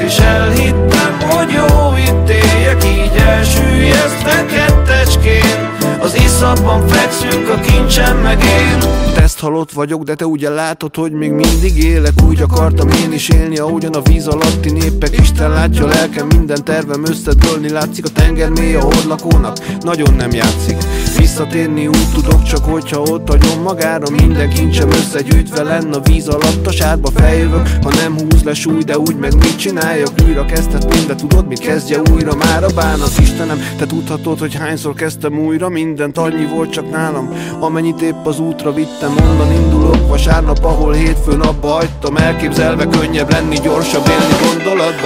és elhittem, hogy jó itt éljek, így elsüllyesztve kettesként. Az iszapban fekszünk, a kincsem meg én. Teszt halott vagyok, de te ugye látod, hogy még mindig élek. Úgy akartam én is élni, ahogyan a víz alatti népek. Isten látja lelkem, minden tervem összedőlni látszik. A tenger mély a hordlakónak nagyon nem játszik. Visszatérni úgy tudok, csak hogyha ott hagyom magára. Minden kincsem összegyűjtve lenn a víz alatt, a sárba feljövök, ha nem húz le súly, de úgy meg mit csináljak? Újra kezdhetném, de tudod mit kezdje újra? Már a bánat, Istenem, te tudhatod, hogy hányszor kezdtem újra. Mindent annyi volt csak nálam, amennyit épp az útra vittem. Onnan indulok vasárnap, ahol hétfőn abba hagytam, elképzelve könnyebb lenni, gyorsabb élni gondolatban.